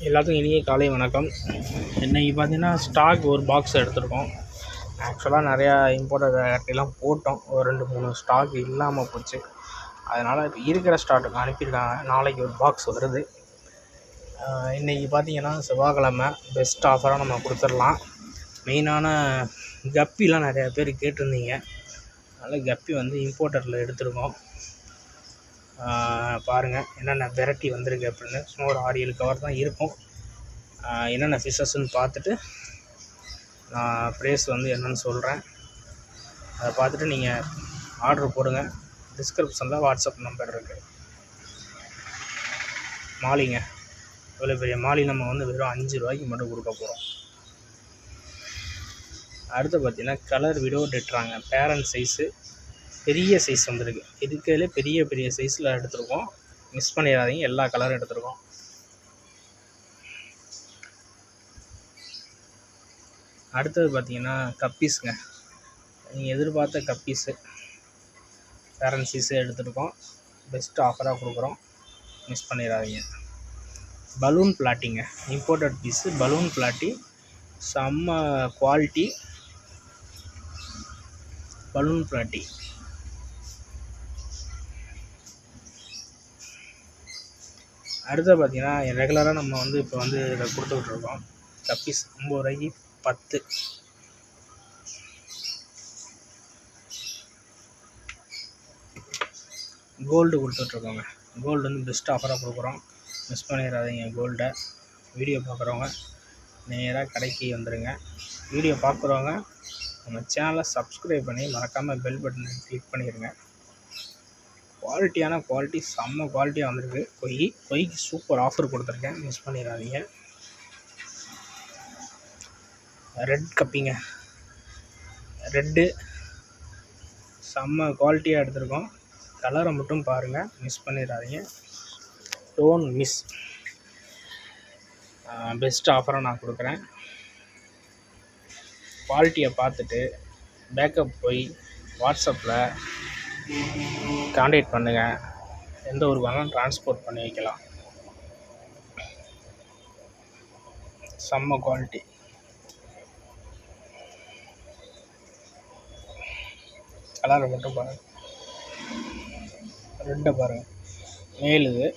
எல்லாத்துக்கும் இனிய காலை வணக்கம். இன்றைக்கி பார்த்தீங்கன்னா ஸ்டாக் ஒரு பாக்ஸ் எடுத்திருக்கோம். ஆக்சுவலாக நிறையா இம்போர்ட்டட் வெரைட்டிலாம் போட்டோம். ஒரு 2-3 ஸ்டாக் இல்லாமல் போச்சு. அதனால் இப்போ இருக்கிற ஸ்டாக்கு அனுப்பியிருக்காங்க. நாளைக்கு ஒரு பாக்ஸ் வருது. இன்றைக்கி பார்த்தீங்கன்னா செவ்வாய்க்கிழமை பெஸ்ட் ஆஃபராக நம்ம கொடுத்துடலாம். மெயினான கப்பிலாம் நிறையா பேர் கேட்டிருந்தீங்க. அதனால் கப்பி வந்து இம்போர்ட்டரில் எடுத்திருக்கோம். பாருங்கள் என்னென்ன வெரைட்டி வந்திருக்கு அப்படின்னு. சும்மா ஒரு 6-7 கவர் தான் இருக்கும். என்னென்ன ஃபிஷஸ்ன்னு பார்த்துட்டு நான் ப்ரைஸ் வந்து என்னென்னு சொல்கிறேன். அதை பார்த்துட்டு நீங்கள் ஆர்டர் போடுங்க. டிஸ்கிரிப்ஷனில் வாட்ஸ்அப் நம்பர் இருக்குது. மாலிங்க, இவ்வளோ பெரிய மாலி நம்ம வந்து வெறும் 5 ரூபாய்க்கு மட்டும் கொடுக்க போகிறோம். அடுத்து பார்த்திங்கன்னா கலர் விடோ டெட்ராங்க. பேரண்ட் சைஸு பெரிய சைஸ் வந்திருக்கு. இதுக்கையிலே பெரிய பெரிய சைஸில் எடுத்துருக்கோம். மிஸ் பண்ணிடாதீங்க. எல்லா கலரும் எடுத்துருக்கோம். அடுத்தது பார்த்திங்கன்னா கப்பீஸுங்க. நீங்கள் எதிர்பார்த்த கப்பீஸு பேரண்ட் சைஸே எடுத்துருக்கோம். பெஸ்ட் ஆஃபராக கொடுக்குறோம். மிஸ் பண்ணிடாதீங்க. பலூன் பிளாட்டிங்க, இம்போர்ட்டட் பீஸு பலூன் பிளாட்டி, செம்ம குவாலிட்டி பலூன் பிளாட்டி. அடுத்து பார்த்திங்கன்னா ரெகுலராக நம்ம வந்து இப்போ வந்து இதை கொடுத்துக்கிட்ருக்கோம். கப்பீஸ் 50 ரூபாய்க்கு 10. கோல்டு கொடுத்துட்ருக்கோங்க. கோல்டு வந்து பெஸ்ட் ஆஃபராக கொடுக்குறோம். மிஸ் பண்ணிடாதீங்க கோல்டை. வீடியோ பார்க்குறவங்க நேராக கடைக்கு வந்துடுங்க. வீடியோ பார்க்குறவங்க நம்ம சேனலை சப்ஸ்கிரைப் பண்ணி மறக்காமல் பெல் பட்டனை கிளிக் பண்ணிடுங்க. குவாலிட்டி செம்ம குவாலிட்டியாக வந்திருக்கு. கொய்க்கு சூப்பர் ஆஃபர் கொடுத்துருக்கேன். மிஸ் பண்ணிடாதீங்க. ரெட் கப்பிங்க, ரெட்டு செம்ம குவாலிட்டியாக எடுத்திருக்கோம். கலரை மட்டும் பாருங்கள், மிஸ் பண்ணிடாதீங்க. Don't miss. பெஸ்ட் ஆஃபராக நான் கொடுக்குறேன். குவாலிட்டியை பார்த்துட்டு பேக்கப் போய் வாட்ஸ்அப்பில் கான்டாக்ட் பண்ணுங்கள். எந்த ஒரு வேணாலும் ட்ரான்ஸ்போர்ட் பண்ணி வைக்கலாம். செம்ம குவாலிட்டி. கலரை மட்டும் பாருங்கள். ரெட்டை பாருங்கள், மேலுது.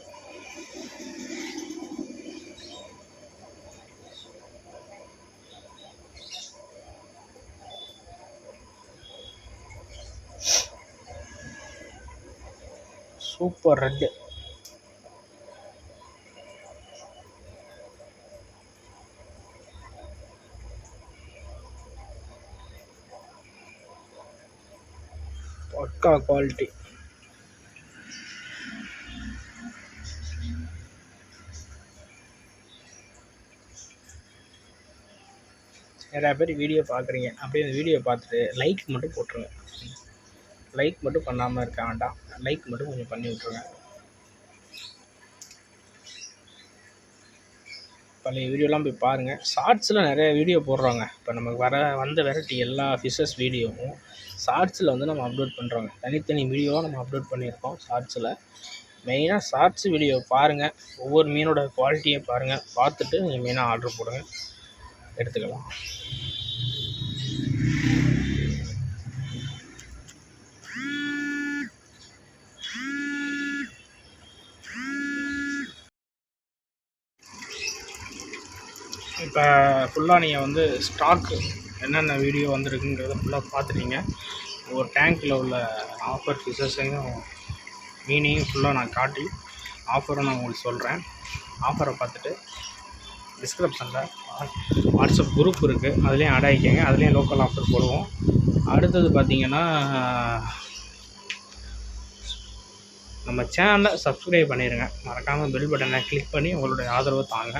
Super red. பக்கா குவாலிட்டி. நிறையா பேர் வீடியோ பார்க்குறீங்க. அப்படியே அந்த வீடியோ பார்த்துட்டு லைக் மட்டும் போட்டுருங்க. லைக் மட்டும் பண்ணாமல் இருக்க வேண்டாம். லைக் மட்டும் கொஞ்சம் பண்ணி விட்ருங்க. பழைய வீடியோலாம் போய் பாருங்கள். ஷார்ட்ஸில் நிறைய வீடியோ போடுறாங்க. இப்போ நமக்கு வந்த வெரைட்டி எல்லா ஃபிஷஸ் வீடியோவும் ஷார்ட்ஸில் வந்து நம்ம அப்லோட் பண்ணுறோங்க. தனித்தனி வீடியோவாக நம்ம அப்லோட் பண்ணியிருக்கோம் ஷார்ட்ஸில். மெயினாக ஷார்ட்ஸ் வீடியோ பாருங்கள். ஒவ்வொரு மீனோட குவாலிட்டியை பாருங்கள். பார்த்துட்டு நீங்கள் மெயினாக ஆர்டர் போடுங்க, எடுத்துக்கலாம். இப்போ ஃபுல்லாக நீங்கள் வந்து ஸ்டாக்கு என்னென்ன வீடியோ வந்திருக்குங்கிறத ஃபுல்லாக பார்த்துட்டீங்க. ஒரு டேங்க்கில் உள்ள ஆஃபர் ஃபிஷஸையும் மீனையும் ஃபுல்லாக நான் காட்டி ஆஃபரை நான் உங்களுக்கு சொல்கிறேன். ஆஃபரை பார்த்துட்டு டிஸ்கிரிப்ஷனில் வாட்ஸ்அப் குரூப் இருக்குது, அதுலேயும் ஆட் ஆகிக்கங்க. அதுலேயும் லோக்கல் ஆஃபர் போடுவோம். அடுத்தது பார்த்திங்கன்னா நம்ம சேனலை சப்ஸ்கிரைப் பண்ணிடுங்க. மறக்காமல் பெல் பட்டனை கிளிக் பண்ணி உங்களுடைய ஆதரவை தாங்க.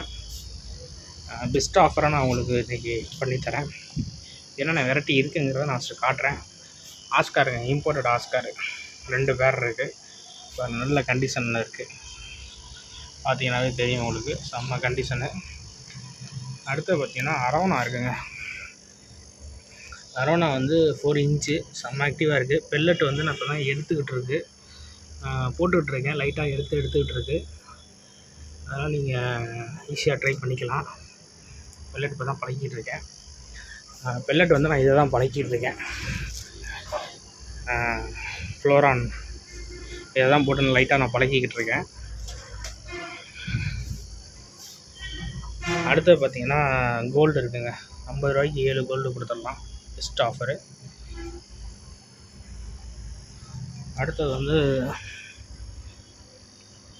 பெஸ்ட் ஆஃபராக நான் உங்களுக்கு இன்றைக்கி பண்ணித்தரேன். என்னென்ன வெரைட்டி இருக்குங்கிறத நான் காட்டுறேன். ஆஸ்காருங்க, இம்போர்ட்டட் ஆஸ்காரு 2 பேர் இருக்குது. இப்போ நல்ல கண்டிஷனில் இருக்குது. பார்த்தீங்கன்னாவே தெரியும் உங்களுக்கு, செம்ம கண்டிஷனு. அடுத்து பார்த்திங்கன்னா அரோனா இருக்குங்க. அரோனா வந்து 4 இன்ச்சு செம்ம ஆக்டிவாக இருக்குது. பெல்லட் வந்து நான் இப்போ தான் எடுத்துக்கிட்டு இருக்கு, போட்டுக்கிட்டுருக்கேன். லைட்டாக எடுத்துக்கிட்டு இருக்கு. அதனால் நீங்கள் ஈஸியாக ட்ரை பண்ணிக்கலாம். பெல்லட் இப்போ தான் பழக்கிட்டு இருக்கேன். பெல்லட் வந்து நான் இதை தான் பழக்கிட்டு இருக்கேன். ஃப்ளோரான் இதை தான் போட்டு லைட்டாக நான் பழக்கிக்கிட்டு இருக்கேன். அடுத்தது பார்த்திங்கன்னா கோல்டு இருக்குங்க. 50 ரூபாய்க்கு 7 கோல்டு கொடுத்துடலாம், பெஸ்ட் ஆஃபரு. அடுத்தது வந்து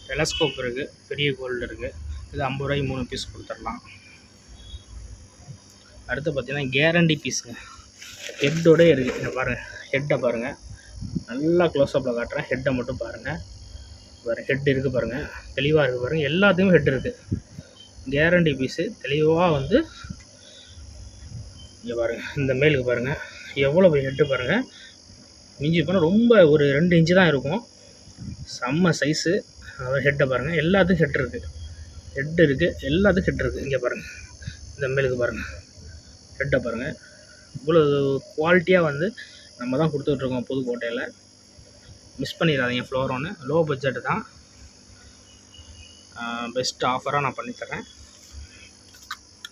டெலஸ்கோப் இருக்குது, பெரிய கோல்டு இருக்குது. இது 50 ரூபாய்க்கு 3 பீஸ் கொடுத்துடலாம். அடுத்து பார்த்திங்கன்னா கேரண்டி பீஸுங்க, ஹெட்டோட இருக்குது. இங்கே பாருங்கள், ஹெட்டை பாருங்கள், நல்லா க்ளோஸ்அப்பில் காட்டுறேன். ஹெட்டை மட்டும் பாருங்கள், ஹெட் இருக்குது பாருங்கள், தெளிவாக இருக்குது பாருங்கள். எல்லாத்துக்கும் ஹெட் இருக்குது. கேரண்டி பீஸு தெளிவாக வந்து இங்கே பாருங்கள், இந்த மேலுக்கு பாருங்கள் எவ்வளோ ஹெட்டு பாருங்கள். மிஞ்சி போனால் ரொம்ப ஒரு 2 இன்ச்சு தான் இருக்கும். செம்ம சைஸு. அதாவது ஹெட்டை பாருங்கள், எல்லாத்துக்கும் ஹெட் இருக்குது, ஹெட் இருக்குது, எல்லாத்துக்கும் ஹெட் இருக்குது. இங்கே பாருங்கள், இந்த மேலுக்கு பாருங்கள், ஹெட்டை பாருங்கள். இவ்வளோ குவாலிட்டியாக வந்து நம்ம தான் கொடுத்துட்ருக்கோம் புதுக்கோட்டையில். மிஸ் பண்ணிடாதீங்க. ஃப்ளோரானு லோ பட்ஜெட்டு தான், பெஸ்ட் ஆஃபராக நான் பண்ணித்தரேன்.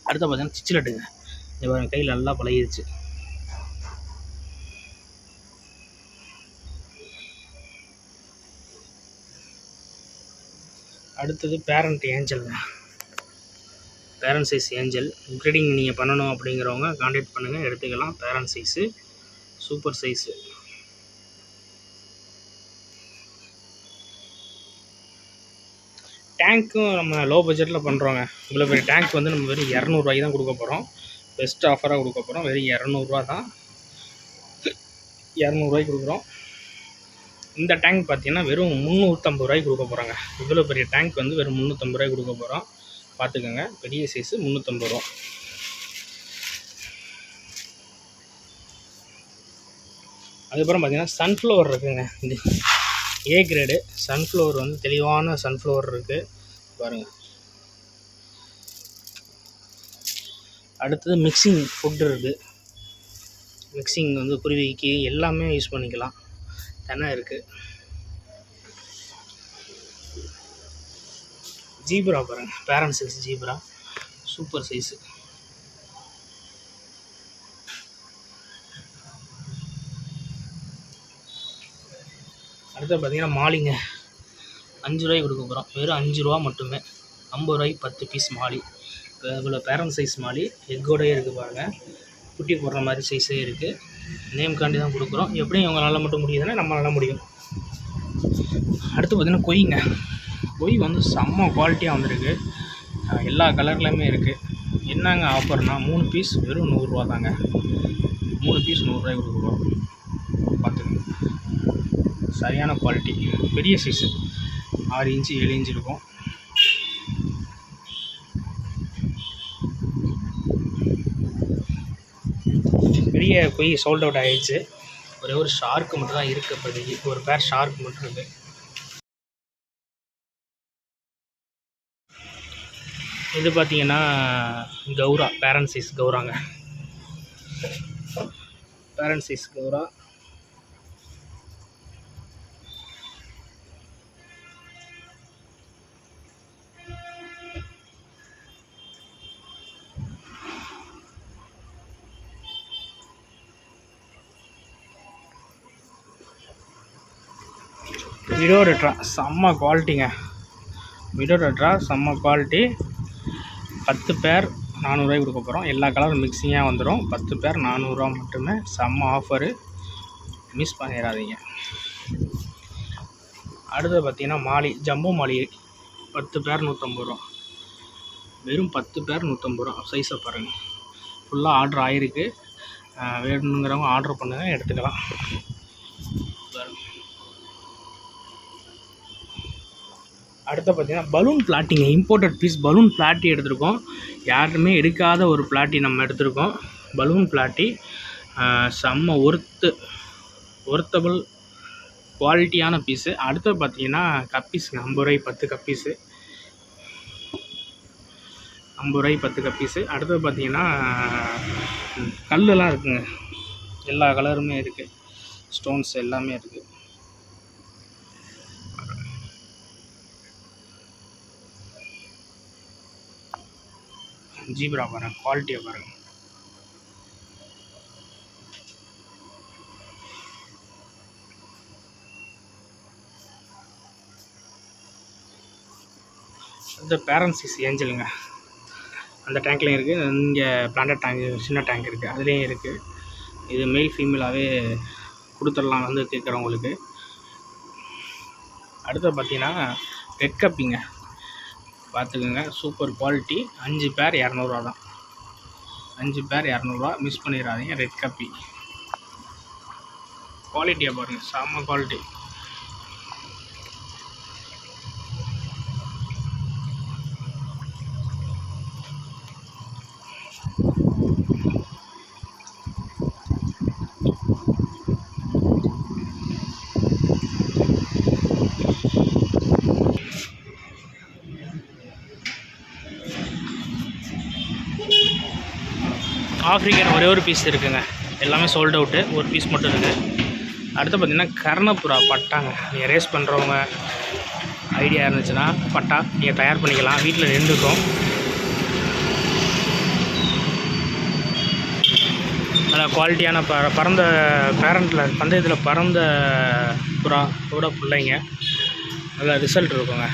அடுத்து பார்த்தீங்கன்னா சிச்சிலட்டுங்க. இங்கே பாருங்கள், கையில் நல்லா பழகிடுச்சு. அடுத்தது பேரண்ட் ஏஞ்சலுங்க, பேரண்ட் சைஸ் ஏஞ்சல். ப்ரீடிங் நீங்கள் பண்ணணும் அப்படிங்கிறவங்க கான்டாக்ட் பண்ணுங்கள், எடுத்துக்கலாம். Parent size super size. டேங்க்கும் நம்ம லோ பட்ஜெட்டில் பண்ணுறோங்க. இவ்வளோ பெரிய டேங்க் வந்து நம்ம வெறும் 200 ரூபாய்க்கு தான் கொடுக்க போகிறோம். பெஸ்ட் ஆஃபராக கொடுக்க போகிறோம். வெறும் 200 ரூபா தான், 200 ரூபாய்க்கு கொடுக்குறோம். இந்த டேங்க் பார்த்திங்கன்னா வெறும் 350 ரூபாய்க்கு கொடுக்க போகிறாங்க. இவ்வளோ பெரிய டேங்க் வந்து வெறும் 350 ரூபாய்க்கு கொடுக்க போகிறோம். பார்த்துக்கோங்க, பெரிய சைஸு 350 ரூபா. அதுக்கப்புறம் பார்த்திங்கன்னா சன்ஃப்ளவர் இருக்குதுங்க. இந்த ஏ கிரேடு சன்ஃப்ளவர் வந்து தெளிவான சன்ஃப்ளவர் இருக்குது பாருங்கள். அடுத்தது மிக்சிங் ஃபுட்டு இருக்குது. மிக்சிங் வந்து குருவிக்கு எல்லாமே யூஸ் பண்ணிக்கலாம், தென்னை இருக்குது. ஜீப்ரா பாருங்கள், parent size zebra super size. அடுத்து பார்த்திங்கன்னா மாலிங்க, 5 ரூபாய்க்கு கொடுக்க போகிறோம். வெறும் 5 ரூபா மட்டுமே, 50 ரூபாய்க்கு 10 பீஸ் மாலி. இப்போ இவ்வளோ பேரண்ட் சைஸ் மாலி எக்கோடையே இருக்குது பாருங்கள். குட்டி போடுற மாதிரி சைஸே இருக்குது. நேம்காண்டி தான் கொடுக்குறோம். எப்படியும் இவங்களால மட்டும் முடியுதுன்னா நம்மளால முடியும். அடுத்து பார்த்திங்கன்னா கொய்ங்க. கொய் வந்து செம்ம குவாலிட்டியாக வந்திருக்கு, எல்லா கலர்லையுமே இருக்குது. என்னங்க ஆஃபர்னால் 3 பீஸ் வெறும் 100 ரூபா தாங்க. 3 பீஸ் 100 ரூபாய்க்கு கொடுக்குறோம். பார்த்துக்கோங்க, சரியான குவாலிட்டி. பெரிய சைஸு 6 இன்ச்சு 7 இன்ச்சு இருக்கும். பெரிய கொய் சோல்ட் அவுட் ஆகிடுச்சு. ஒரே ஒரு ஷார்க்கு மட்டும் தான் இருக்குது இப்போதைக்கு. ஒரு பேர் ஷார்க் மட்டும் இருக்குது. இது பார்த்திங்கன்னா கௌரா, பேரண்ட் சைஸ் கௌராங்க. பேரண்ட் சைஸ் கௌரா விடோரெட்ரா செம்ம குவாலிட்டிங்க. விடோரெட்ரா செம்ம குவாலிட்டி. 10 பேர் 400 ரூபாய்க்கு கொடுக்க போகிறோம். எல்லா கலரும் மிக்சிங்காக வந்துடும். 10 பேர் 400 ரூபா மட்டுமே. செம்ம ஆஃபரு, மிஸ் பண்ணிடாதீங்க. அடுத்தது பார்த்திங்கன்னா மாலி, ஜம்போ மாலி 10 பேர் 150 ரூபா. வெறும் 10 பேர் 150 ரூபா. சைஸை பாருங்கள், ஃபுல்லாக ஆர்டர் ஆகிருக்கு. வேணுங்கிறவங்க ஆர்டர் பண்ணுங்கள், எடுத்துக்கலாம். அடுத்து பார்த்திங்கன்னா பலூன் பிளாட்டிங்க, இம்போர்ட்டட் பீஸ் பலூன் பிளாட்டி எடுத்திருக்கோம். யாருமே எடுக்காத ஒரு பிளாட்டி நம்ம எடுத்திருக்கோம். பலூன் பிளாட்டி செம்ம ஒர்த்தபிள் குவாலிட்டியான பீஸு. அடுத்து பார்த்திங்கன்னா கப்பீஸுங்க, 50 ரூபாய்க்கு 10 கப்பீஸு. 50 ரூபாய்க்கு 10 கப்பீஸு. அடுத்து பார்த்திங்கன்னா கல்லெலாம் இருக்குதுங்க, எல்லா கலருமே இருக்குது, ஸ்டோன்ஸ் எல்லாமே இருக்குது. ஜீப்ரா பாருங்கள், குவாலிட்டியை பாருங்கள். இந்த பேரன்சிஸ் ஏஞ்சலுங்க, அந்த டேங்க்லேயும் இருக்குது. இங்கே பிளான்டட் டேங்க் சின்ன டேங்க் இருக்குது, அதுலேயும் இருக்குது. இது மெயில் ஃபீமேலாகவே கொடுத்துடலாம் வந்து கேட்குறவங்களுக்கு. அடுத்து பார்த்தீங்கன்னா ரெட் கப்பிங்க, பார்த்துக்குங்க, சூப்பர் குவாலிட்டி. 5 பேர் 200 தான். 5 பேர் 200, மிஸ் பண்ணிடாதீங்க. ரெட் கப்பி குவாலிட்டியை பாருங்கள், செம்ம குவாலிட்டி. ஆஃப்ரிக்கன் ஒரே ஒரு பீஸ் இருக்குங்க, எல்லாமே சோல்ட் அவுட்டு. ஒரு பீஸ் மட்டும் இருக்குது. அடுத்து பார்த்திங்கன்னா கர்ணப்புறா பட்டாங்க. நீங்கள் ரேஸ் பண்ணுறவங்க ஐடியா இருந்துச்சுன்னா பட்டா நீங்கள் தயார் பண்ணிக்கலாம், வீட்டில் நின்றுக்கும். நல்லா குவாலிட்டியான பறந்த பேரண்டில் பந்தயத்தில் பறந்த புறா கூட பிள்ளைங்க, நல்லா ரிசல்ட் இருக்குங்க.